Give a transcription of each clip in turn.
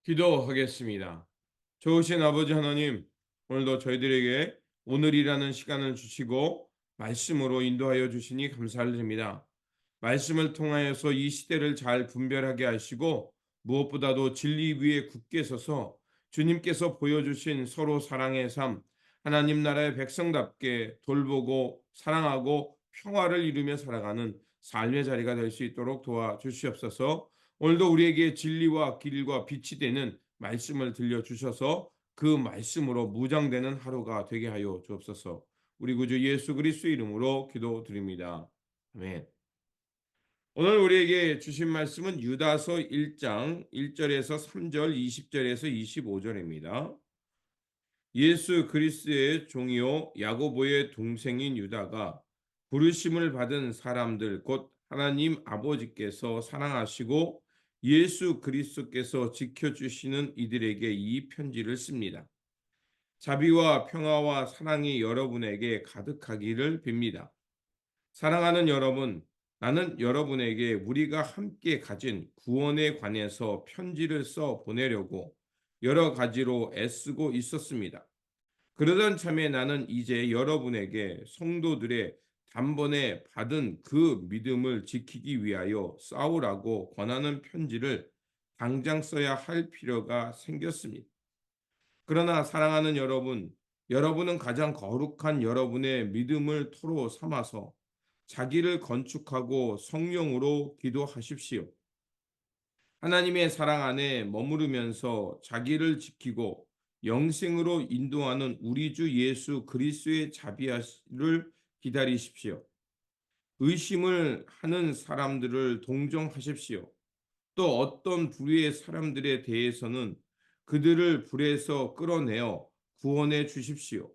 기도하겠습니다. 좋으신 아버지 하나님, 오늘도 저희들에게 오늘이라는 시간을 주시고 말씀으로 인도하여 주시니 감사를 드립니다. 말씀을 통하여서 이 시대를 잘 분별하게 하시고 무엇보다도 진리 위에 굳게 서서 주님께서 보여주신 서로 사랑의 삶, 하나님 나라의 백성답게 돌보고 사랑하고 평화를 이루며 살아가는 삶의 자리가 될 수 있도록 도와주시옵소서. 오늘도 우리에게 진리와 길과 빛이 되는 말씀을 들려주셔서 그 말씀으로 무장되는 하루가 되게 하여 주옵소서. 우리 구주 예수 그리스도의 이름으로 기도드립니다. 아멘. 오늘 우리에게 주신 말씀은 유다서 1장 1절에서 3절, 20절에서 25절입니다. 예수 그리스도의 종이요 야고보의 동생인 유다가 부르심을 받은 사람들 곧 하나님 아버지께서 사랑하시고 예수 그리스도께서 지켜주시는 이들에게 이 편지를 씁니다. 자비와 평화와 사랑이 여러분에게 가득하기를 빕니다. 사랑하는 여러분, 나는 여러분에게 우리가 함께 가진 구원에 관해서 편지를 써 보내려고 여러 가지로 애쓰고 있었습니다. 그러던 참에 나는 이제 여러분에게 성도들의 단번에 받은 그 믿음을 지키기 위하여 싸우라고 권하는 편지를 당장 써야 할 필요가 생겼습니다. 그러나 사랑하는 여러분, 여러분은 가장 거룩한 여러분의 믿음을 토로 삼아서 자기를 건축하고 성령으로 기도하십시오. 하나님의 사랑 안에 머무르면서 자기를 지키고 영생으로 인도하는 우리 주 예수 그리스도의 자비를 기다리십시오. 의심을 하는 사람들을 동정하십시오. 또 어떤 부류의 사람들에 대해서는 그들을 불에서 끌어내어 구원해 주십시오.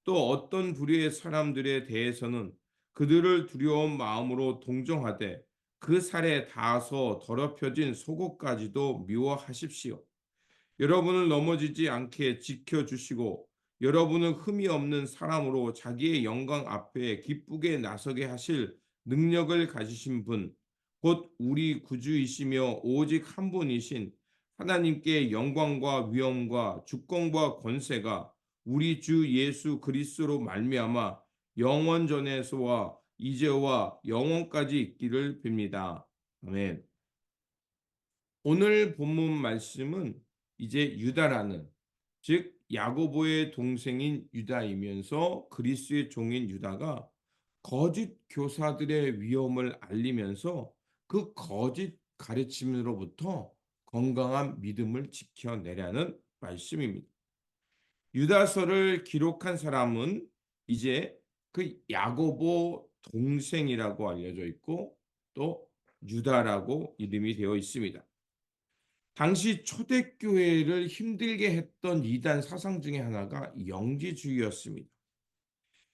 또 어떤 부류의 사람들에 대해서는 그들을 두려운 마음으로 동정하되 그 살에 닿아서 더럽혀진 속옷까지도 미워하십시오. 여러분을 넘어지지 않게 지켜주시고 여러분은 흠이 없는 사람으로 자기의 영광 앞에 기쁘게 나서게 하실 능력을 가지신 분, 곧 우리 구주이시며 오직 한 분이신 하나님께 영광과 위엄과 주권과 권세가 우리 주 예수 그리스도로 말미암아 영원전에서와 이제와 영원까지 있기를 빕니다. 아멘. 오늘 본문 말씀은 이제 유다라는 즉 야고보의 동생인 유다이면서 그리스도의 종인 유다가 거짓 교사들의 위험을 알리면서 그 거짓 가르침으로부터 건강한 믿음을 지켜내라는 말씀입니다. 유다서를 기록한 사람은 이제 그 야고보 동생이라고 알려져 있고 또 유다라고 이름이 되어 있습니다. 당시 초대교회를 힘들게 했던 이단 사상 중에 하나가 영지주의였습니다.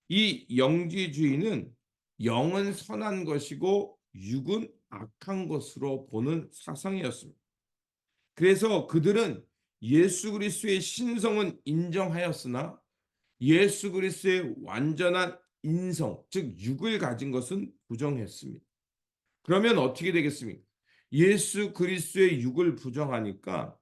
이 영지주의는 영은 선한 것이고 육은 악한 것으로 보는 사상이었습니다. 그래서 그들은 예수 그리스도의 신성은 인정하였으나 예수 그리스도의 완전한 인성, 즉 육을 가진 것은 부정했습니다. 그러면 어떻게 되겠습니까? 예수 그리스도의 육을 부정하니까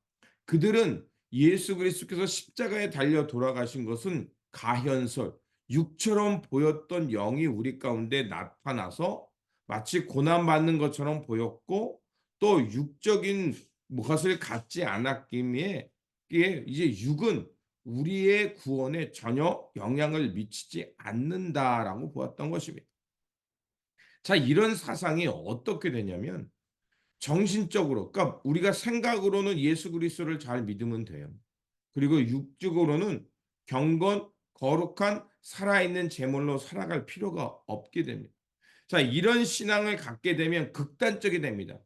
그들은 예수 그리스도께서 십자가에 달려 돌아가신 것은 가현설, 육처럼 보였던 영이 우리 가운데 나타나서 마치 고난받는 것처럼 보였고 또 육적인 것을 갖지 않았기에 이제 육은 우리의 구원에 전혀 영향을 미치지 않는다라고 보았던 것입니다. 자, 이런 사상이 어떻게 되냐면 정신적으로, 그러니까 우리가 생각으로는 예수 그리스도를 잘 믿으면 돼요. 그리고 육적으로는 경건, 거룩한 살아있는 제물로 살아갈 필요가 없게 됩니다. 자, 이런 신앙을 갖게 되면 극단적이 됩니다.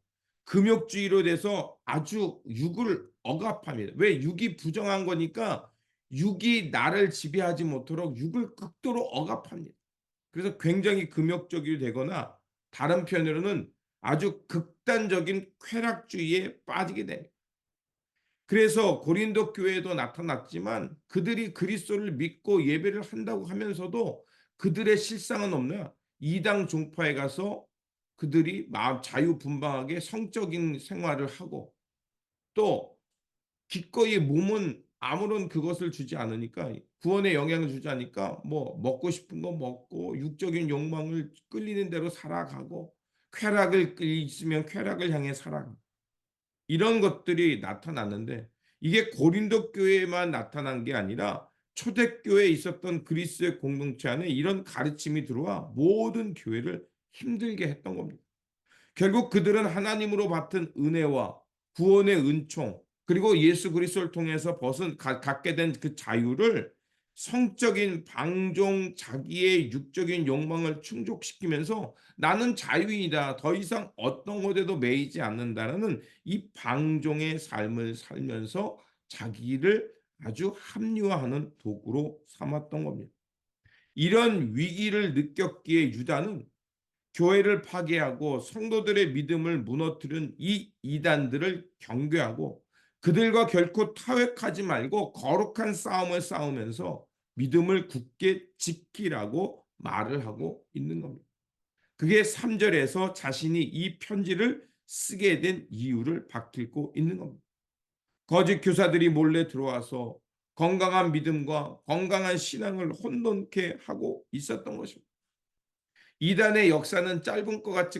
금욕주의로 돼서 아주 육을 억압합니다. 왜? 육이 부정한 거니까 육이 나를 지배하지 못하도록 육을 극도로 억압합니다. 그래서 굉장히 금욕적이 되거나 다른 편으로는 아주 극단적인 쾌락주의에 빠지게 됩니다. 그래서 고린도 교회에도 나타났지만 그들이 그리스도를 믿고 예배를 한다고 하면서도 그들의 실상은 없나? 이당 종파에 가서 그들이 마음 자유분방하게 성적인 생활을 하고 또 기꺼이 몸은 아무런 그것을 주지 않으니까, 구원에 영향을 주지 않으니까 뭐 먹고 싶은 거 먹고 육적인 욕망을 끌리는 대로 살아가고, 쾌락을 있으면 쾌락을 향해 살아가고, 이런 것들이 나타났는데, 이게 고린도 교회에만 나타난 게 아니라 초대교회에 있었던 그리스도의 공동체 안에 이런 가르침이 들어와 모든 교회를 힘들게 했던 겁니다. 결국 그들은 하나님으로 받은 은혜와 구원의 은총, 그리고 예수 그리스도를 통해서 갖게 된 그 자유를 성적인 방종, 자기의 육적인 욕망을 충족시키면서 나는 자유이다, 더 이상 어떤 것에도 매이지 않는다는 이 방종의 삶을 살면서 자기를 아주 합리화하는 도구로 삼았던 겁니다. 이런 위기를 느꼈기에 유다는 교회를 파괴하고 성도들의 믿음을 무너뜨린 이 이단들을 경계하고, 그들과 결코 타협하지 말고 거룩한 싸움을 싸우면서 믿음을 굳게 지키라고 말을 하고 있는 겁니다. 그게 3절에서 자신이 이 편지를 쓰게 된 이유를 밝히고 있는 겁니다. 거짓 교사들이 몰래 들어와서 건강한 믿음과 건강한 신앙을 혼돈케 하고 있었던 것입니다. 이단의 역사는 짧은 것 같이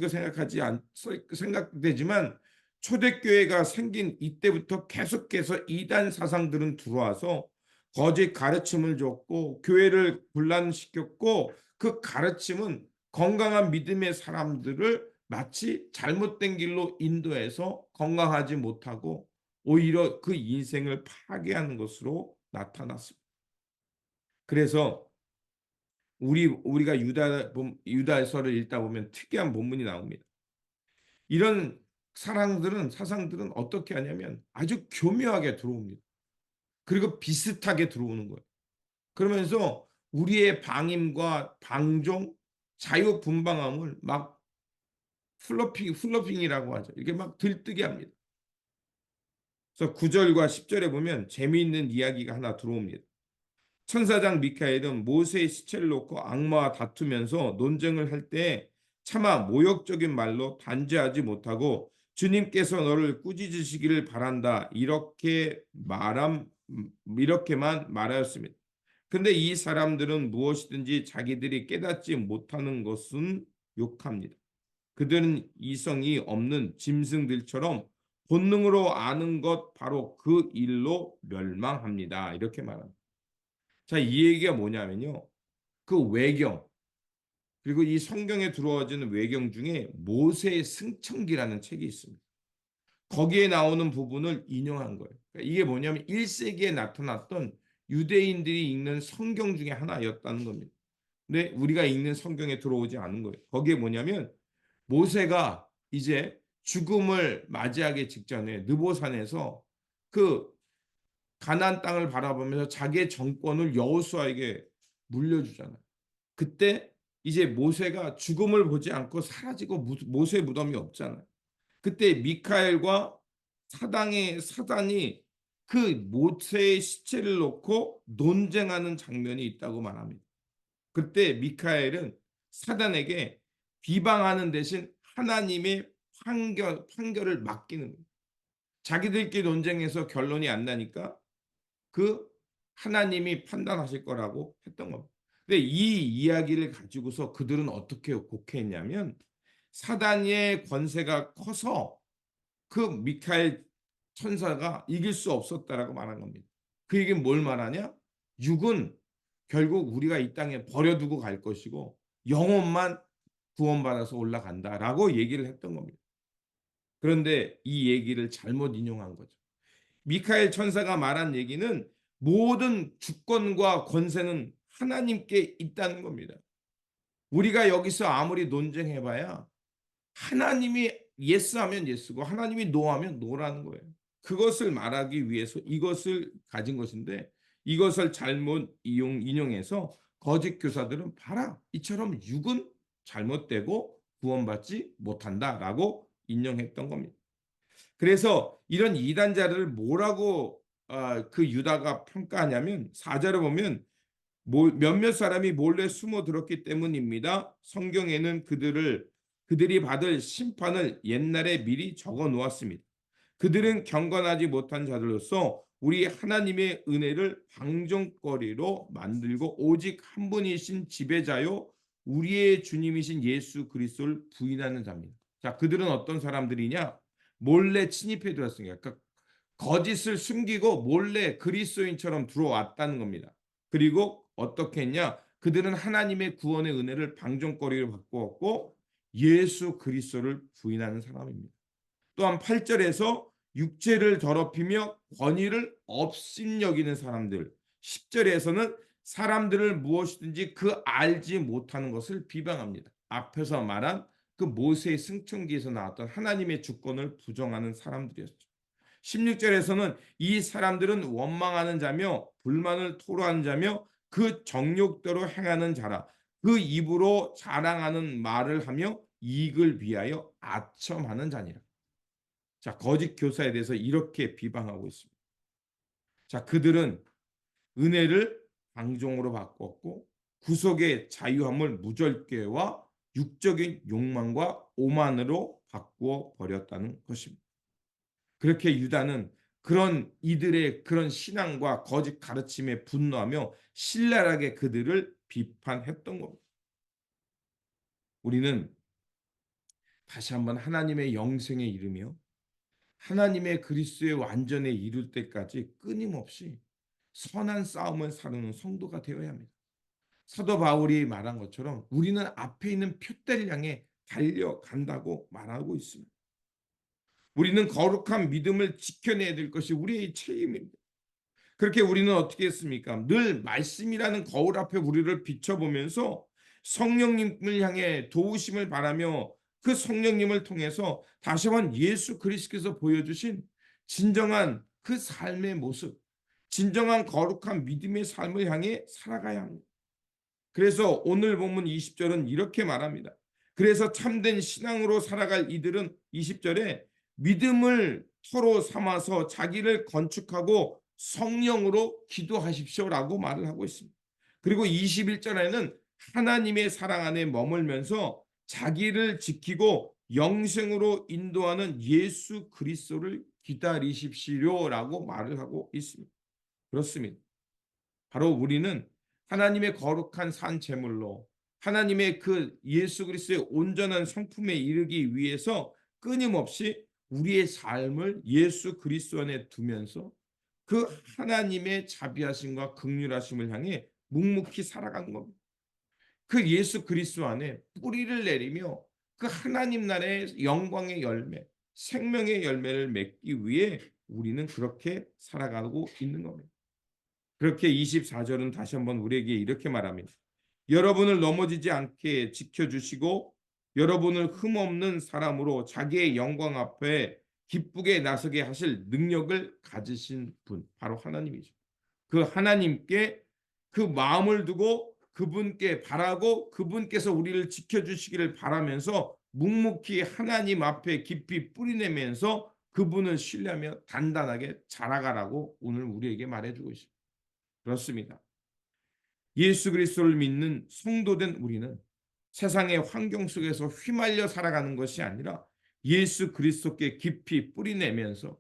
생각되지만, 초대교회가 생긴 이때부터 계속해서 이단 사상들은 들어와서 거짓 가르침을 줬고 교회를 분란시켰고, 그 가르침은 건강한 믿음의 사람들을 마치 잘못된 길로 인도해서 건강하지 못하고 오히려 그 인생을 파괴하는 것으로 나타났습니다. 그래서 우리가 유다서를 읽다 보면 특이한 본문이 나옵니다. 이런 사상들은 어떻게 하냐면 아주 교묘하게 들어옵니다. 그리고 비슷하게 들어오는 거예요. 그러면서 우리의 방임과 방종, 자유분방함을 막 플러핑이라고 하죠. 이렇게 막 들뜨게 합니다. 그래서 9절과 10절에 보면 재미있는 이야기가 하나 들어옵니다. 천사장 미카엘은 모세의 시체를 놓고 악마와 다투면서 논쟁을 할 때 차마 모욕적인 말로 단죄하지 못하고 주님께서 너를 꾸짖으시기를 바란다, 이렇게만 말하였습니다. 근데 이 사람들은 무엇이든지 자기들이 깨닫지 못하는 것은 욕합니다. 그들은 이성이 없는 짐승들처럼 본능으로 아는 것 바로 그 일로 멸망합니다. 이렇게 말합니다. 자, 이 얘기가 뭐냐면요, 그 외경, 그리고 이 성경에 들어와지는 외경 중에 모세의 승천기라는 책이 있습니다. 거기에 나오는 부분을 인용한 거예요. 그러니까 이게 뭐냐면 1세기에 나타났던 유대인들이 읽는 성경 중에 하나였다는 겁니다. 근데 우리가 읽는 성경에 들어오지 않은 거예요. 거기에 뭐냐면 모세가 이제 죽음을 맞이하기 직전에 느보산에서 그 가나안 땅을 바라보면서 자기의 정권을 여호수아에게 물려주잖아요. 그때 이제 모세가 죽음을 보지 않고 사라지고 모세 무덤이 없잖아요. 그때 미카엘과 사단이 그 모세의 시체를 놓고 논쟁하는 장면이 있다고 말합니다. 그때 미카엘은 사단에게 비방하는 대신 하나님의 판결을 맡기는 거예요. 자기들끼리 논쟁해서 결론이 안 나니까 그 하나님이 판단하실 거라고 했던 겁니다. 근데 이 이야기를 가지고서 그들은 어떻게 곡해했냐면, 사단의 권세가 커서 그 미카엘 천사가 이길 수 없었다라고 말한 겁니다. 그 얘기는 뭘 말하냐? 육은 결국 우리가 이 땅에 버려두고 갈 것이고 영혼만 구원받아서 올라간다라고 얘기를 했던 겁니다. 그런데 이 얘기를 잘못 인용한 거죠. 미카엘 천사가 말한 얘기는 모든 주권과 권세는 하나님께 있다는 겁니다. 우리가 여기서 아무리 논쟁해봐야 하나님이 예스하면 예스고 하나님이 노하면 노라는 거예요. 그것을 말하기 위해서 이것을 가진 것인데, 이것을 잘못 인용해서 거짓 교사들은 봐라, 이처럼 육은 잘못되고 구원받지 못한다라고 인용했던 겁니다. 그래서 이런 이단자를 뭐라고 그 유다가 평가하냐면, 4절에 보면 몇몇 사람이 몰래 숨어 들었기 때문입니다. 성경에는 그들이 받을 심판을 옛날에 미리 적어 놓았습니다. 그들은 경건하지 못한 자들로서 우리 하나님의 은혜를 방종거리로 만들고 오직 한 분이신 지배자요 우리의 주님이신 예수 그리스도를 부인하는 자입니다. 자, 그들은 어떤 사람들이냐? 몰래 침입해 들었습니다. 그러니까 거짓을 숨기고 몰래 그리스도인처럼 들어왔다는 겁니다. 그리고 어떻게 했냐? 그들은 하나님의 구원의 은혜를 방종거리로 바꾸었고 예수 그리스도를 부인하는 사람입니다. 또한 8절에서 육체를 더럽히며 권위를 업신여기는 사람들, 10절에서는 사람들을 무엇이든지 그 알지 못하는 것을 비방합니다. 앞에서 말한 그 모세의 승천기에서 나왔던 하나님의 주권을 부정하는 사람들이었죠. 16절에서는 이 사람들은 원망하는 자며 불만을 토로하는 자며 그 정욕대로 행하는 자라. 그 입으로 자랑하는 말을 하며 이익을 위하여 아첨하는 자니라. 자, 거짓 교사에 대해서 이렇게 비방하고 있습니다. 자, 그들은 은혜를 방종으로 바꿨고 구속의 자유함을 무절개와 육적인 욕망과 오만으로 바꾸어 버렸다는 것입니다. 그렇게 유다는 그런 이들의 그런 신앙과 거짓 가르침에 분노하며 신랄하게 그들을 비판했던 겁니다. 우리는 다시 한번 하나님의 영생에 이르며 하나님의 그리스도의 완전에 이룰 때까지 끊임없이 선한 싸움을 사는 성도가 되어야 합니다. 사도 바울이 말한 것처럼 우리는 앞에 있는 표대를 향해 달려간다고 말하고 있습니다. 우리는 거룩한 믿음을 지켜내야 될 것이 우리의 책임입니다. 그렇게 우리는 어떻게 했습니까? 늘 말씀이라는 거울 앞에 우리를 비춰보면서 성령님을 향해 도우심을 바라며 그 성령님을 통해서 다시 한번 예수 그리스도께서 보여주신 진정한 그 삶의 모습, 진정한 거룩한 믿음의 삶을 향해 살아가야 합니다. 그래서 오늘 본문 20절은 이렇게 말합니다. 그래서 참된 신앙으로 살아갈 이들은 20절에 믿음을 서로 삼아서 자기를 건축하고 성령으로 기도하십시오라고 말을 하고 있습니다. 그리고 21절에는 하나님의 사랑 안에 머물면서 자기를 지키고 영생으로 인도하는 예수 그리스도를 기다리십시오라고 말을 하고 있습니다. 그렇습니다. 바로 우리는 하나님의 거룩한 산 제물로 하나님의 그 예수 그리스도의 온전한 성품에 이르기 위해서 끊임없이 우리의 삶을 예수 그리스도 안에 두면서 그 하나님의 자비하심과 긍휼하심을 향해 묵묵히 살아가는 겁니다. 그 예수 그리스도 안에 뿌리를 내리며 그 하나님 나라의 영광의 열매, 생명의 열매를 맺기 위해 우리는 그렇게 살아가고 있는 겁니다. 그렇게 24절은 다시 한번 우리에게 이렇게 말합니다. 여러분을 넘어지지 않게 지켜주시고 여러분을 흠없는 사람으로 자기의 영광 앞에 기쁘게 나서게 하실 능력을 가지신 분, 바로 하나님이죠. 그 하나님께 그 마음을 두고 그분께 바라고 그분께서 우리를 지켜주시기를 바라면서 묵묵히 하나님 앞에 깊이 뿌리내면서 그분을 신뢰하며 단단하게 자라가라고 오늘 우리에게 말해주고 있습니다. 그렇습니다. 예수 그리스도를 믿는 성도된 우리는 세상의 환경 속에서 휘말려 살아가는 것이 아니라 예수 그리스도께 깊이 뿌리내면서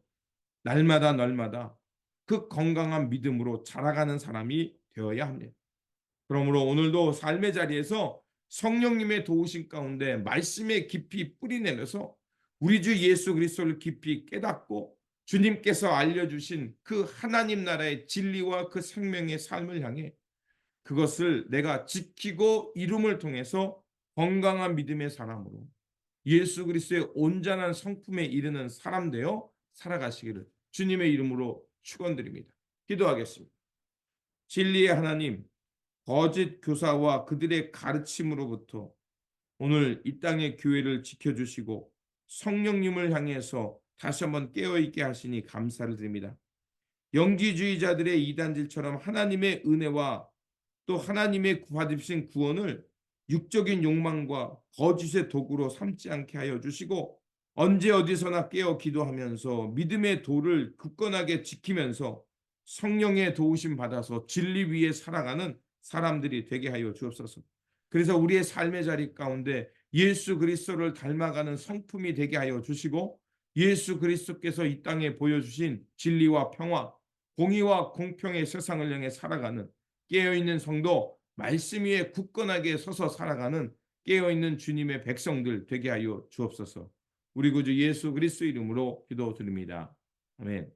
날마다 그 건강한 믿음으로 자라가는 사람이 되어야 합니다. 그러므로 오늘도 삶의 자리에서 성령님의 도우심 가운데 말씀에 깊이 뿌리내면서 우리 주 예수 그리스도를 깊이 깨닫고 주님께서 알려주신 그 하나님 나라의 진리와 그 생명의 삶을 향해 그것을 내가 지키고 이룸을 통해서 건강한 믿음의 사람으로 예수 그리스도의 온전한 성품에 이르는 사람 되어 살아가시기를 주님의 이름으로 축원드립니다. 기도하겠습니다. 진리의 하나님, 거짓 교사와 그들의 가르침으로부터 오늘 이 땅의 교회를 지켜주시고 성령님을 향해서 다시 한번 깨어있게 하시니 감사를 드립니다. 영지주의자들의 이단질처럼 하나님의 은혜와 또 하나님의 받으신 구원을 육적인 욕망과 거짓의 도구로 삼지 않게 하여 주시고 언제 어디서나 깨어 기도하면서 믿음의 도를 굳건하게 지키면서 성령의 도우심 받아서 진리 위에 살아가는 사람들이 되게 하여 주옵소서. 그래서 우리의 삶의 자리 가운데 예수 그리스도를 닮아가는 성품이 되게 하여 주시고 예수 그리스도께서 이 땅에 보여주신 진리와 평화, 공의와 공평의 세상을 향해 살아가는 깨어있는 성도, 말씀 위에 굳건하게 서서 살아가는 깨어있는 주님의 백성들 되게 하여 주옵소서. 우리 구주 예수 그리스도 이름으로 기도드립니다. 아멘.